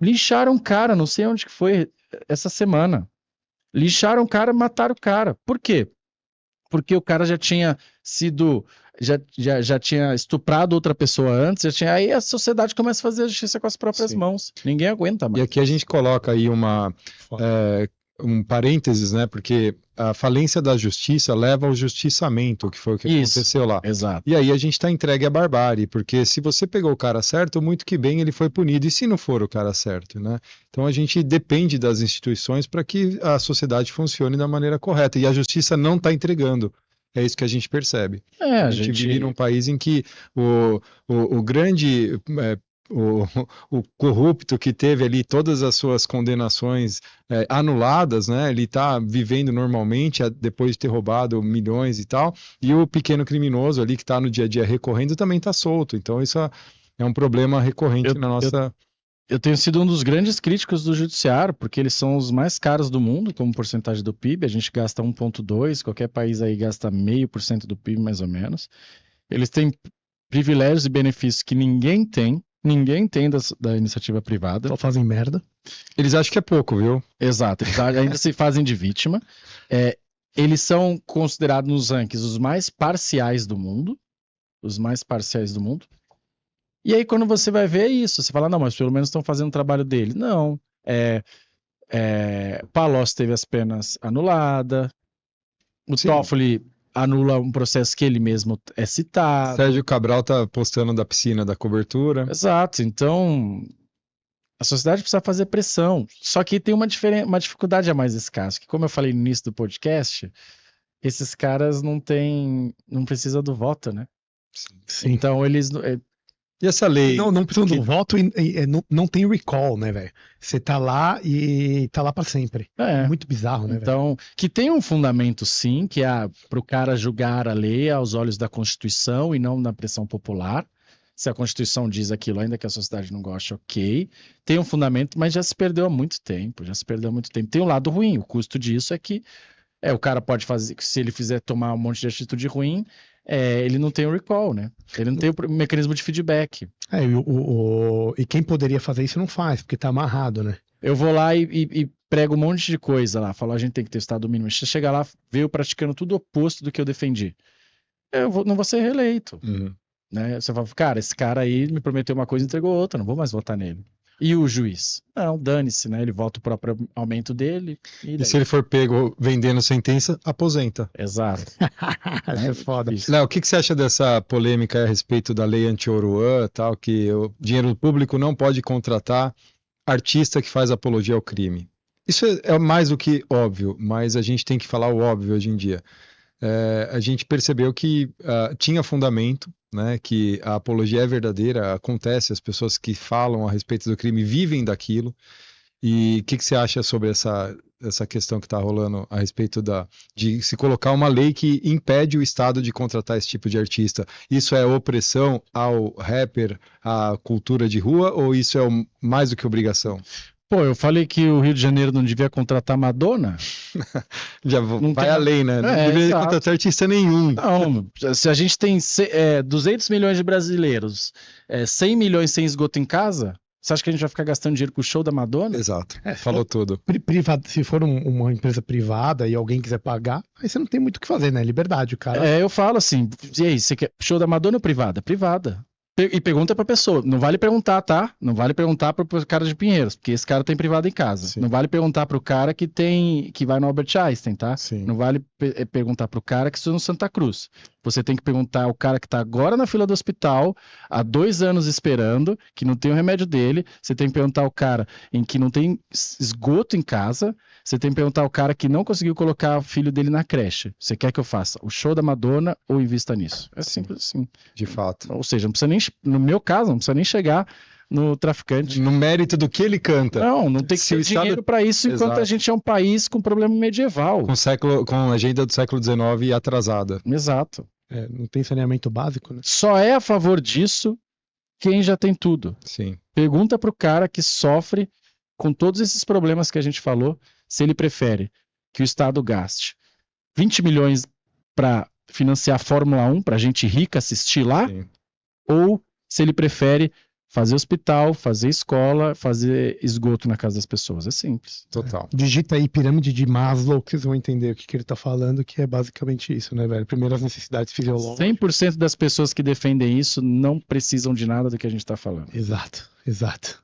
Lincharam um cara, não sei onde que foi essa semana. Lincharam o cara, mataram o cara. Por quê? Porque o cara já tinha sido, já tinha estuprado outra pessoa antes, aí a sociedade começa a fazer a justiça com as próprias mãos. Ninguém aguenta E mais. aqui a gente coloca aí um parênteses, né? Porque a falência da justiça leva ao justiçamento, que foi o que aconteceu lá. Exato. E aí a gente está entregue à barbárie, porque se você pegou o cara certo, muito que bem ele foi punido, e se não for o cara certo, né? Então a gente depende das instituições para que a sociedade funcione da maneira correta, e a justiça não está entregando. É isso que a gente percebe. A gente vive num país em que o grande... O corrupto que teve ali todas as suas condenações anuladas, né? Ele está vivendo normalmente depois de ter roubado milhões e tal, e o pequeno criminoso ali que está no dia a dia recorrendo também está solto. Então isso é um problema recorrente na nossa... Eu tenho sido um dos grandes críticos do judiciário, porque eles são os mais caros do mundo, como porcentagem do PIB. A gente gasta 1,2%, qualquer país aí gasta 0,5% do PIB, mais ou menos. Eles têm privilégios e benefícios que ninguém tem da iniciativa privada. Só fazem merda. Eles acham que é pouco, viu? Exato, eles ainda se fazem de vítima. Eles são considerados nos rankings os mais parciais do mundo. E aí, quando você vai ver isso, você fala, não, mas pelo menos estão fazendo o trabalho dele. Não. Palocci teve as penas anuladas. O Toffoli anula um processo que ele mesmo é citado. Sérgio Cabral tá postando da piscina da cobertura. Exato. Então, a sociedade precisa fazer pressão. Só que tem uma dificuldade a mais desse caso, que como eu falei no início do podcast, esses caras não precisam do voto, né? Sim. Então, eles... E essa lei? Não precisam do voto e não tem recall, né, velho? Você tá lá e tá lá pra sempre. É muito bizarro, né, velho? Então, que tem um fundamento, sim, que é pro cara julgar a lei aos olhos da Constituição e não na pressão popular. Se a Constituição diz aquilo, ainda que a sociedade não goste, ok. Tem um fundamento, mas já se perdeu há muito tempo. Tem um lado ruim. O custo disso é que o cara pode fazer, se ele tomar um monte de atitude ruim, ele não tem o recall, né? Ele não tem o mecanismo de feedback. E quem poderia fazer isso não faz, porque tá amarrado, né? Eu vou lá e prego um monte de coisa lá, falo, a gente tem que ter o estado mínimo. Você chega lá, veio praticando tudo o oposto do que eu defendi. Não vou ser reeleito. Né? Você fala, cara, esse cara aí me prometeu uma coisa e entregou outra, não vou mais votar nele. E o juiz? Não, dane-se, né? Ele volta o próprio aumento dele. E se ele for pego vendendo sentença, aposenta. Exato. É foda. Léo, o que você acha dessa polêmica a respeito da lei anti-Oruan, tal, que o dinheiro público não pode contratar artista que faz apologia ao crime? Isso é mais do que óbvio, mas a gente tem que falar o óbvio hoje em dia. A gente percebeu que tinha fundamento, né, que a apologia é verdadeira, acontece, as pessoas que falam a respeito do crime vivem daquilo. E o que você acha sobre essa questão que está rolando a respeito de se colocar uma lei que impede o Estado de contratar esse tipo de artista? Isso é opressão ao rapper, à cultura de rua, ou isso é mais do que obrigação? Pô, eu falei que o Rio de Janeiro não devia contratar Madonna? Já não vai além, né? Não deveria contratar artista nenhum. Não, se a gente tem 200 milhões de brasileiros, 100 milhões sem esgoto em casa, você acha que a gente vai ficar gastando dinheiro com o show da Madonna? Exato, falou tudo. Se for uma empresa privada e alguém quiser pagar, aí você não tem muito o que fazer, né? Liberdade, o cara. Eu falo assim, e aí, você quer show da Madonna ou privada? Privada. E pergunta pra pessoa, não vale perguntar, tá? Não vale perguntar pro cara de Pinheiros, porque esse cara tem privado em casa. Sim. Não vale perguntar pro cara que vai no Albert Einstein, tá? Sim. Não vale perguntar pro cara que estuda no Santa Cruz. Você tem que perguntar ao cara que tá agora na fila do hospital, há 2 anos esperando, que não tem o remédio dele. Você tem que perguntar ao cara em que não tem esgoto em casa. Você tem que perguntar ao cara que não conseguiu colocar o filho dele na creche. Você quer que eu faça o show da Madonna ou invista nisso? É simples assim. De fato. Ou seja, não precisa nem, no meu caso, não precisa nem chegar no traficante. No mérito do que ele canta. Não tem que ter dinheiro para isso, enquanto Exato. A gente é um país com problema medieval. Com a agenda do século XIX atrasada. Exato. Não tem saneamento básico, né? Só é a favor disso quem já tem tudo. Sim. Pergunta pro cara que sofre com todos esses problemas que a gente falou, se ele prefere que o Estado gaste 20 milhões para financiar a Fórmula 1, para gente rica assistir lá, Sim. ou se ele prefere fazer hospital, fazer escola, fazer esgoto na casa das pessoas. É simples. Total. Digita aí pirâmide de Maslow, que vocês vão entender o que ele tá falando, que é basicamente isso, né, velho? Primeiro as necessidades fisiológicas. 100% das pessoas que defendem isso não precisam de nada do que a gente tá falando. Exato, exato.